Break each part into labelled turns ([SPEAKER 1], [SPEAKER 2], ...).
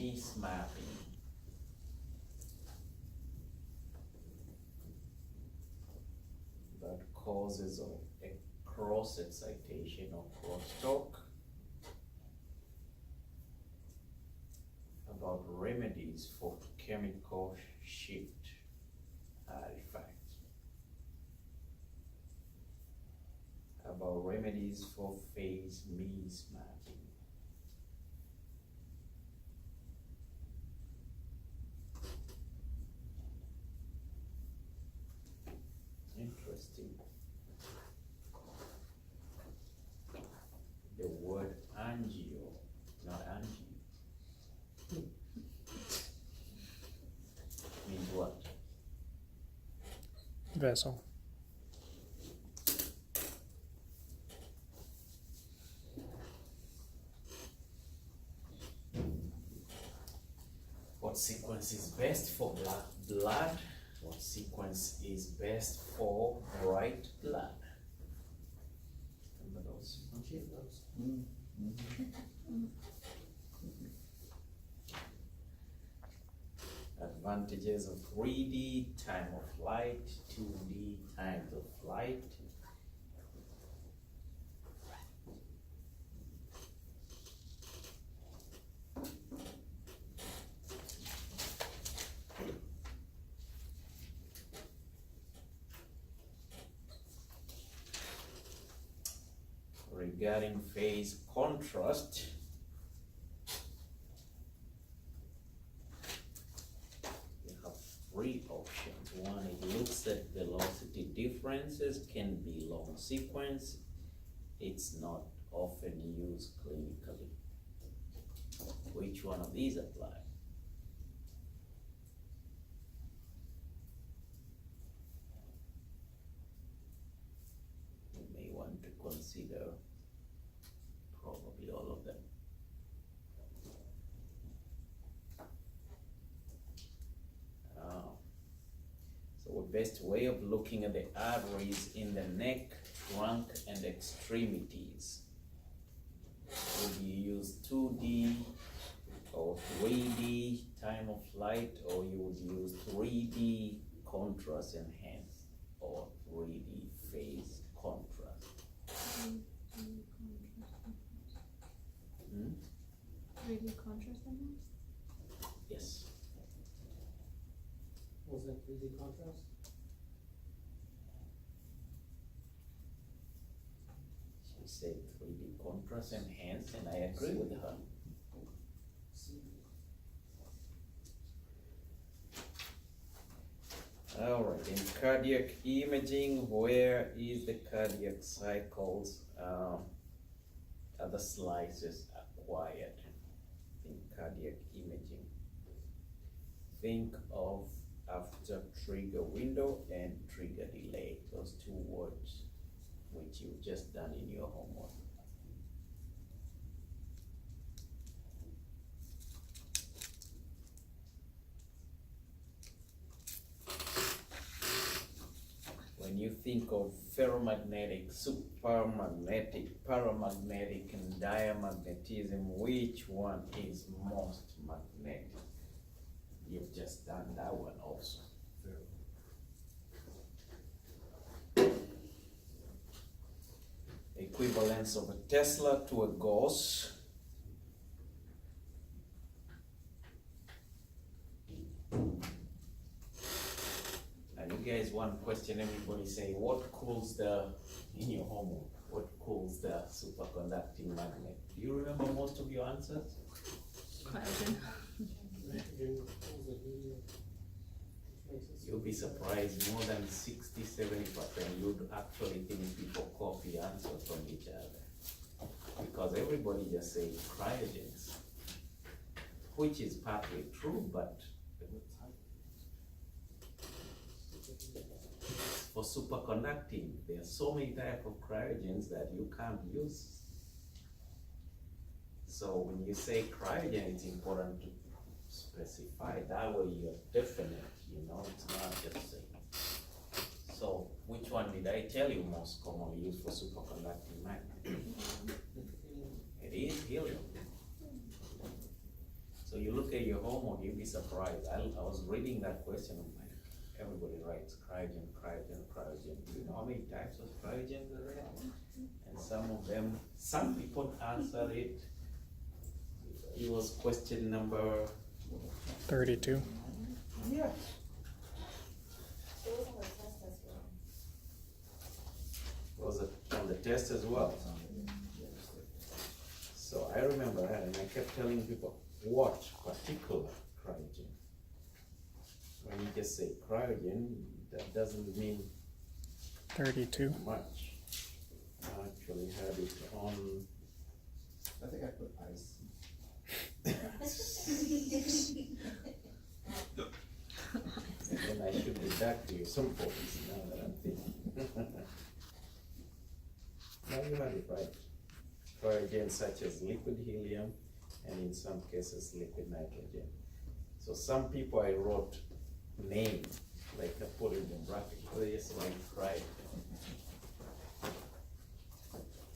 [SPEAKER 1] mismapping. That causes of a cross excitation or crosstalk. About remedies for chemical shift artifacts. About remedies for phase mismapping. Interesting. The word angio, not angi, means what?
[SPEAKER 2] Vessel.
[SPEAKER 1] What sequence is best for black blood? What sequence is best for white blood? Remember those? Advantages of 3D, time of flight, 2D, times of flight. Regarding phase contrast, you have three options. One, it looks at velocity differences, can be long sequence. It's not often used clinically. Which one of these apply? You may want to consider probably all of them. So the best way of looking at the arteries in the neck, trunk, and extremities. Would you use 2D or 3D time of flight, or you would use 3D contrast enhanced or 3D phase contrast?
[SPEAKER 3] 3D contrast enhanced?
[SPEAKER 1] Yes.
[SPEAKER 4] Was that 3D contrast?
[SPEAKER 1] She said 3D contrast enhanced, and I agree with her. All right, in cardiac imaging, where is the cardiac cycles, other slices acquired in cardiac imaging? Think of after trigger window and trigger delay, those two words which you've just done in your homework. When you think of ferromagnetic, supermagnetic, paramagnetic, and diamagnetism, which one is most magnetic? You've just done that one also. Equivalence of a Tesla to a Gauss. And you guys, one question everybody say, what cools in your homework, what cools the superconducting magnet? Do you remember most of your answers?
[SPEAKER 3] Cryogen.
[SPEAKER 1] You'll be surprised, more than 60–70% you'd actually think people copy answers from each other. Because everybody just say cryogens, which is partly true, but for superconducting, there are so many types of cryogens that you can't use. So when you say cryogen, it's important to specify, that way you're definite, it's not just saying. So which one did I tell you most commonly used for superconducting magnet? It is helium. So So you look at your homework, you'll be surprised. I was reading that question, I'm like, everybody writes cryogen, cryogen, cryogen. Do you know how many types of cryogen there are? And some people answer it. It was question number
[SPEAKER 2] 32.
[SPEAKER 1] yeah. Was it on the test as well? So I remember that, and I kept telling people, what particular cryogen? When you just say cryogen, that doesn't mean
[SPEAKER 2] 32.
[SPEAKER 1] much. I actually had it on.
[SPEAKER 4] I think I put ice.
[SPEAKER 1] And then I should deduct you some points now that I'm thinking. Now you had it right. Cryogen such as liquid helium and in some cases liquid nitrogen. So some people I wrote name, like I put it in bracket, just like cryogen.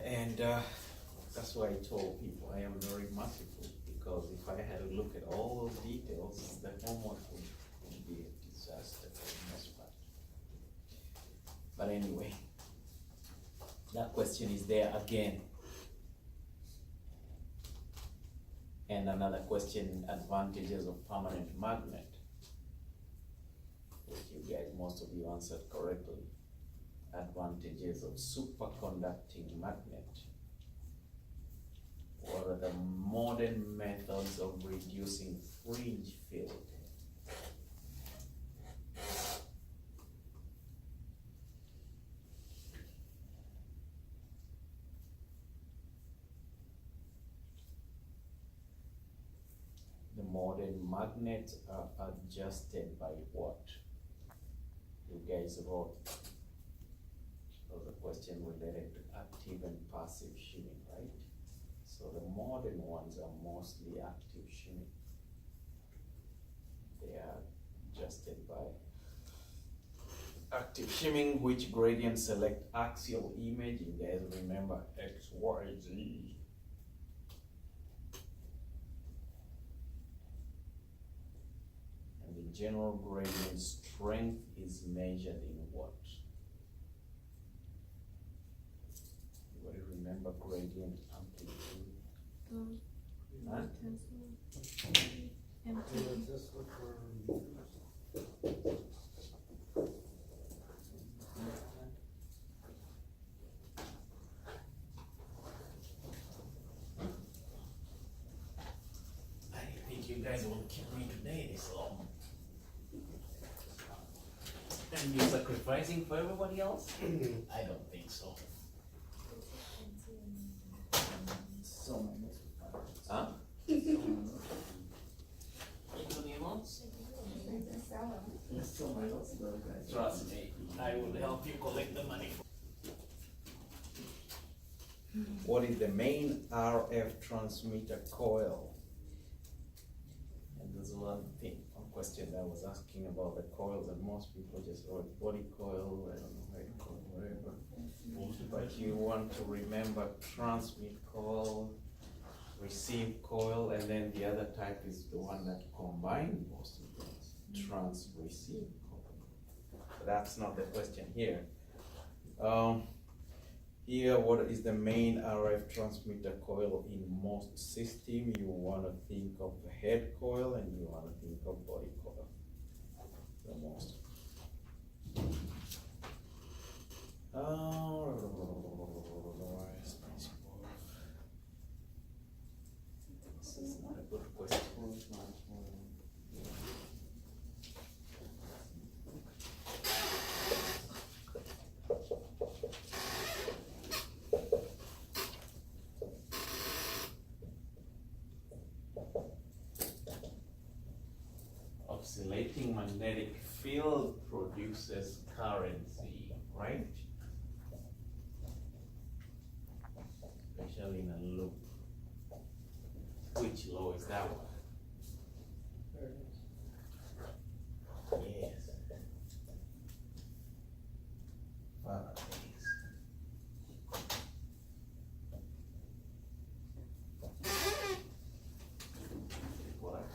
[SPEAKER 1] And that's why I told people I am very merciful, because if I had to look at all those details, the homework would be a disaster for the most part. But anyway, that question is there again. And another question, advantages of permanent magnet, which you guys, most of you answered correctly. Advantages of superconducting magnet. What are the modern methods of reducing fringe field? The modern magnets are adjusted by what? You guys wrote. Was a question related to active and passive shunning, right? So the modern ones are mostly active shunning. They are adjusted by active shunning, which gradient select axial image. You guys remember X, Y, Z. And the general gradient strength is measured in what? Remember gradient amplitude? Huh? I think you guys will keep me today this long. And you're sacrificing for everybody else? I don't think so.
[SPEAKER 4] So my notes were fine.
[SPEAKER 1] Huh?
[SPEAKER 4] So
[SPEAKER 1] You do the notes?
[SPEAKER 4] my notes were guys.
[SPEAKER 1] Trust me, I will help you collect the money. What is the main RF transmitter coil? And there's one question that I was asking about the coils, and most people just wrote body coil, I don't know, head coil, whatever. But you want to remember transmit coil, receive coil, and then the other type is the one that combines both of those, trans-receive coil. But that's not the question here. Here, what is the main RF transmitter coil in most systems? You want to think of the head coil and you want to think of body coil. The most. This is not a good question. Oscillating magnetic field produces currency, right? Especially in a loop. Which law is that one? Yes. Faraday's. What I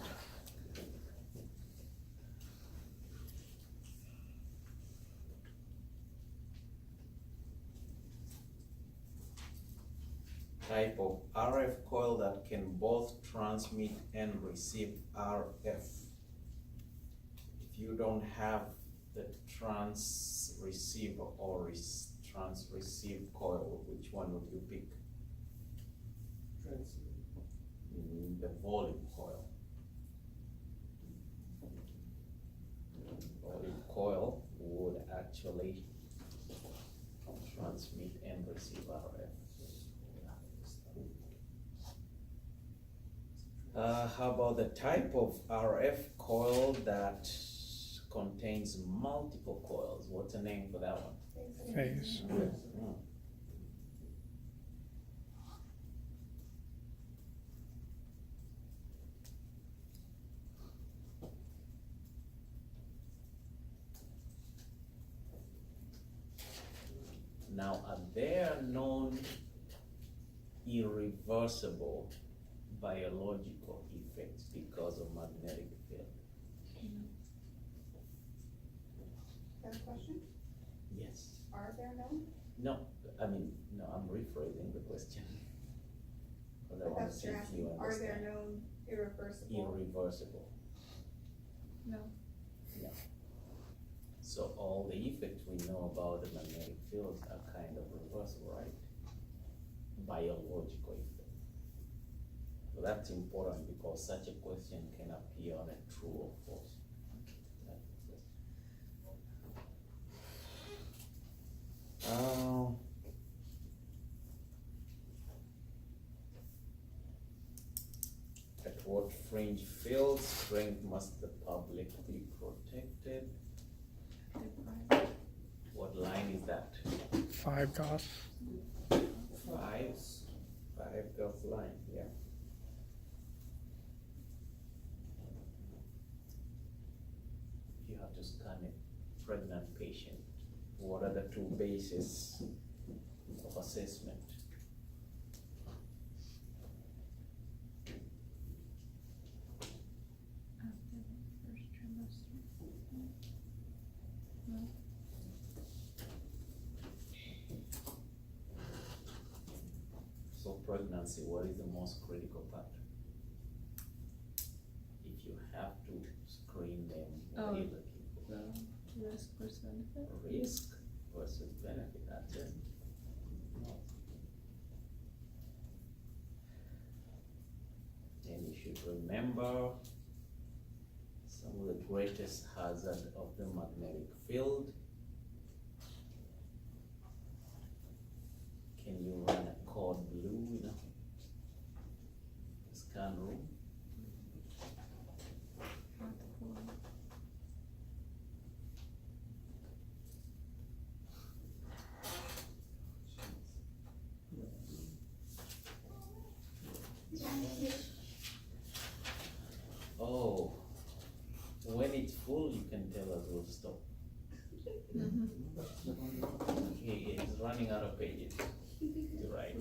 [SPEAKER 1] type of RF coil that can both transmit and receive RF. If you don't have the trans receiver or trans receive coil, which one would you pick? The volume coil. Volume coil would actually transmit and receive RF. How about the type of RF coil that contains multiple coils? What's the name for that one?
[SPEAKER 2] Phase.
[SPEAKER 1] Mm. Now, are there known irreversible biological effects because of magnetic field?
[SPEAKER 5] Got a question?
[SPEAKER 1] Yes.
[SPEAKER 5] Are there none?
[SPEAKER 1] No, I'm rephrasing the question. 'Cause I
[SPEAKER 5] But
[SPEAKER 1] wanna
[SPEAKER 5] that's
[SPEAKER 1] see
[SPEAKER 5] what you're
[SPEAKER 1] if you
[SPEAKER 5] asking, are there
[SPEAKER 1] understand.
[SPEAKER 5] known irreversible?
[SPEAKER 1] Irreversible.
[SPEAKER 3] No.
[SPEAKER 1] So all the effects we know about the magnetic fields are kind of reversible, right? Biological effect. So that's important because such a question can appear on a true or false. At what fringe field strength must the public be protected? What line is that?
[SPEAKER 2] 5 Gauss.
[SPEAKER 1] Five Gauss line, yeah. If you have to scan a pregnant patient, what are the two bases of assessment?
[SPEAKER 3] After the first trimester. No.
[SPEAKER 1] So pregnancy, what is the most critical part? If you have to screen them, what are you looking for?
[SPEAKER 3] The risk versus benefit.
[SPEAKER 1] Risk versus benefit, that's it. No. And you should remember some of the greatest hazard of the magnetic field. Can you run a code blue in a scan room?
[SPEAKER 3] Not the full.
[SPEAKER 1] Oh, when it's full, you can tell us we'll stop. He is running out of pages to write,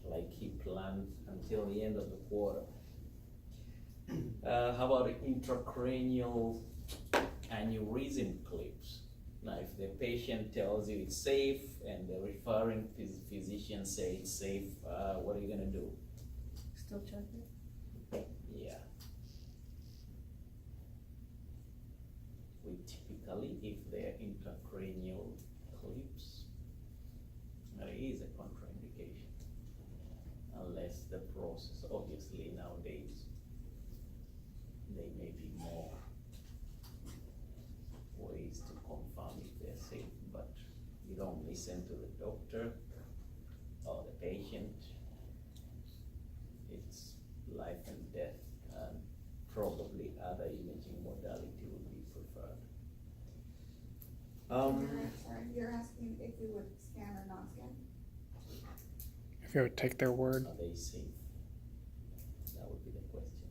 [SPEAKER 1] like he planned until the end of the quarter. How about intracranial aneurysm clips? Now, if the patient tells you it's safe and the referring physician say it's safe, what are you gonna do?
[SPEAKER 3] Still check it.
[SPEAKER 1] Yeah. We typically, if they're intracranial clips, there is a contraindication. Unless the process, obviously nowadays, there may be more ways to confirm if they're safe, but you don't listen to the doctor or the patient. It's life and death, and probably other imaging modality would be preferred.
[SPEAKER 5] Sorry, you're asking if we would scan or not scan?
[SPEAKER 2] If you would take their word.
[SPEAKER 1] Are they safe? That would be the question.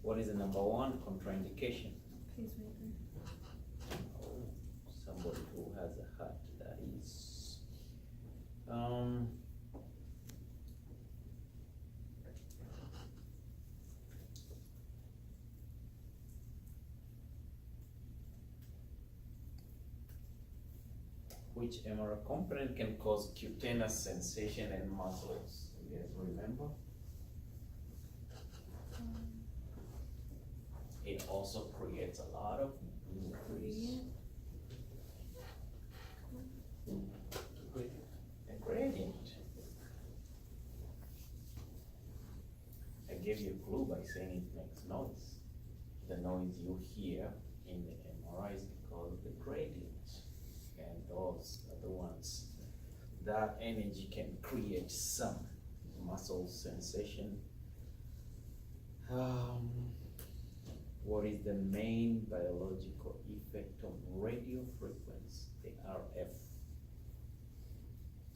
[SPEAKER 1] What is the number one contraindication?
[SPEAKER 3] Pacemaker.
[SPEAKER 1] Oh, somebody who has a heart that is, Which MRI component can cause cutaneous sensation and muscles? You guys remember? It also creates a lot of increase. A gradient. I gave you a clue by saying it makes noise. The noise you hear in the MRI is because of the gradient. And those are the ones. That energy can create some muscle sensation. What is the main biological effect of radio frequency, the RF?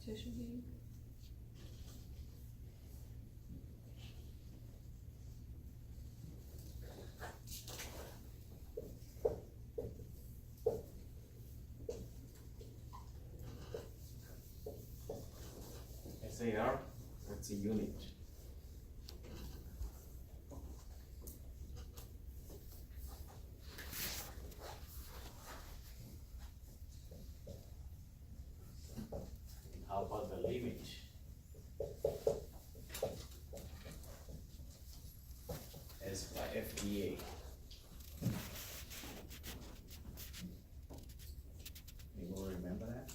[SPEAKER 3] Tissue heating.
[SPEAKER 1] SAR, what's a unit? How about the limit? As by FDA. You will remember that?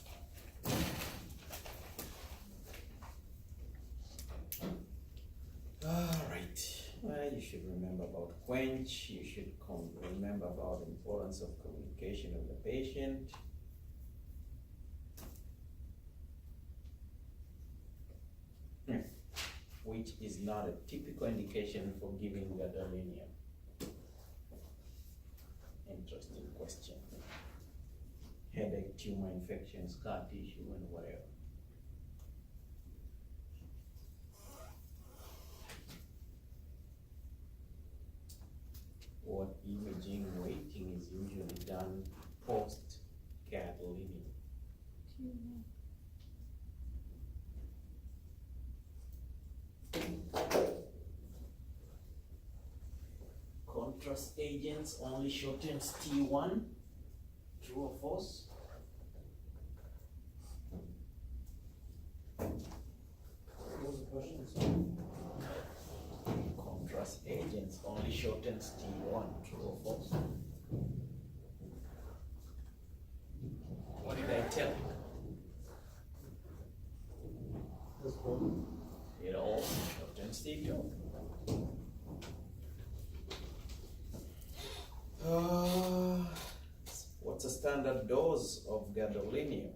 [SPEAKER 1] Alright, well, you should remember about quench, you should remember about the importance of communication with the patient. Which is not a typical indication for giving gadolinium. Interesting question. Headache, tumor infection, scar tissue, and whatever. What imaging weighting is usually done post gadolinium? Contrast agents only shortens T1, true or false?
[SPEAKER 4] What was the question?
[SPEAKER 1] Contrast agents only shortens T1, true or false? What did I tell you? It all shortens T2. What's the standard dose of gadolinium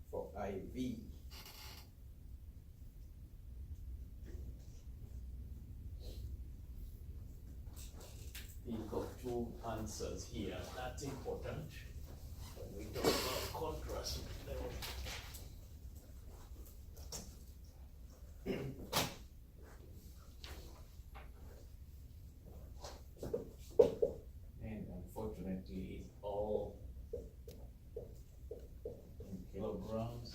[SPEAKER 1] for IV? Think of two answers here. That's important when we talk about contrast level. And unfortunately, it's all in kilograms.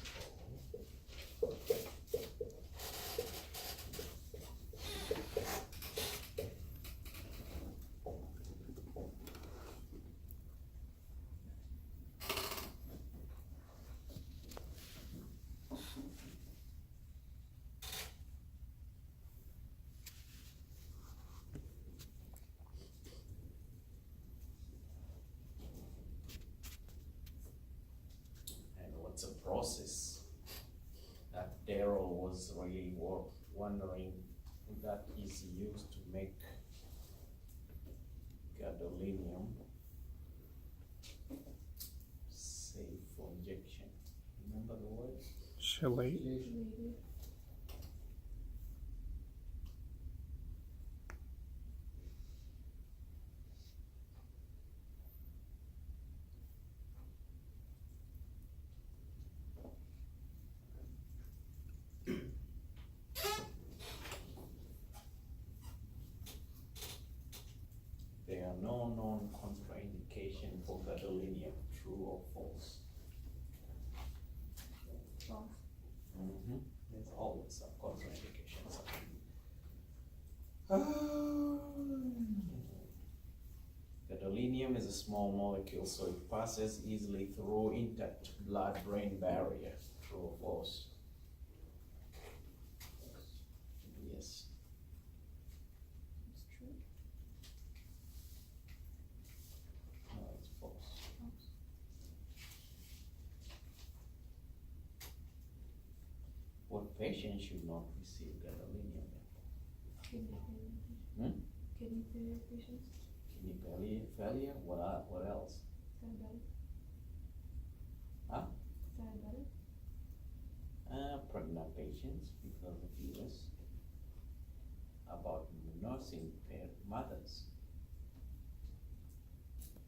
[SPEAKER 1] It's a process that Daryl was really wondering that is used to make gadolinium safe for injection. Remember the word?
[SPEAKER 2] Chelate.
[SPEAKER 3] Maybe.
[SPEAKER 1] There are no known contraindication for gadolinium, true or false?
[SPEAKER 3] False.
[SPEAKER 1] There's always some contraindications. Gadolinium is a small molecule, so it passes easily through intact blood-brain barrier. True or false? Yes.
[SPEAKER 3] It's true.
[SPEAKER 1] No, it's false.
[SPEAKER 3] False.
[SPEAKER 1] What patient should not receive gadolinium?
[SPEAKER 3] Kidney failure patients.
[SPEAKER 1] Hmm?
[SPEAKER 3] Kidney failure patients.
[SPEAKER 1] Kidney failure? What else?
[SPEAKER 3] Diabetic.
[SPEAKER 1] Huh?
[SPEAKER 3] Diabetic.
[SPEAKER 1] Pregnant patients because of US. About nursing mothers.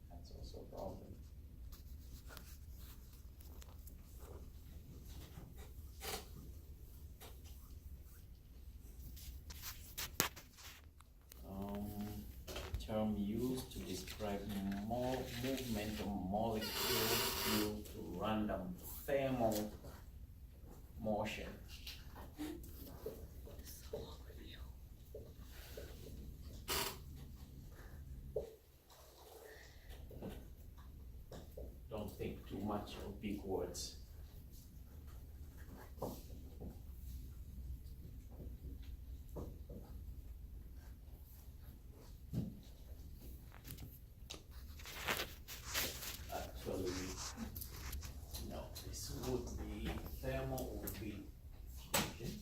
[SPEAKER 1] That's also a problem. Term used to describe more movement of molecules due to random thermal motion. Don't think too much of big words. Actually, no, this would be thermal, would be fusion.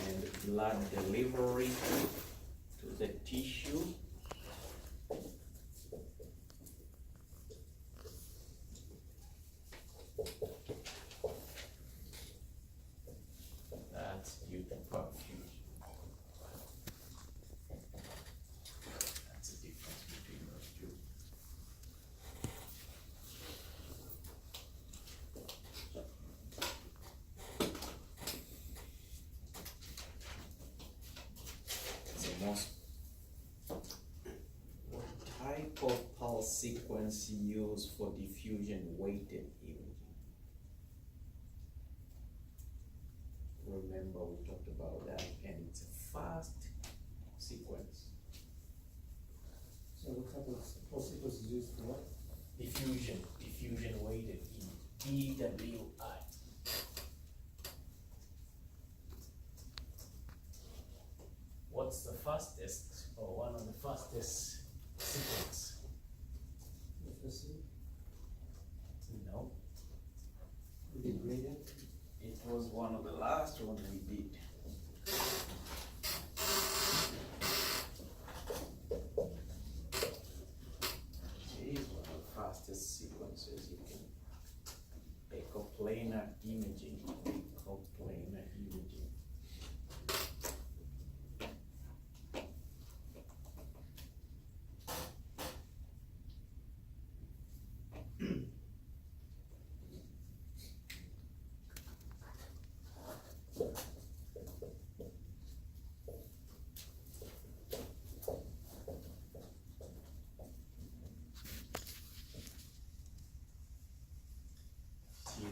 [SPEAKER 1] And blood delivery to the tissue. That's due to perfusion. That's the difference between those two. So most, what type of pulse sequence used for diffusion weighted imaging? Remember we talked about that, and it's a fast sequence.
[SPEAKER 4] So what type of pulse sequence is used for what?
[SPEAKER 1] Diffusion weighted imaging, DWI. What's the fastest, or one of the fastest sequence?
[SPEAKER 4] FSC,
[SPEAKER 1] No,
[SPEAKER 4] the gradient,
[SPEAKER 1] it was one of the last ones we did. It is one of the fastest sequences you can. Echoplanar imaging, echoplanar imaging.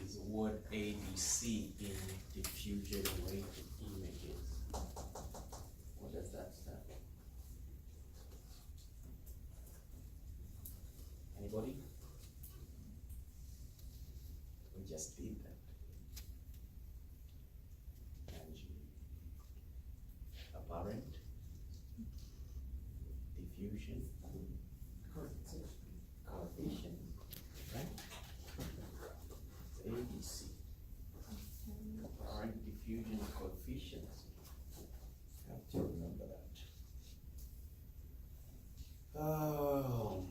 [SPEAKER 1] Is the word ADC in diffusion weighted images. What does that stand for? Anybody? We just did that. Apparent, diffusion, coefficient, right? ABC, apparent diffusion coefficients. Have to remember that. Oh.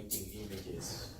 [SPEAKER 1] pointing images.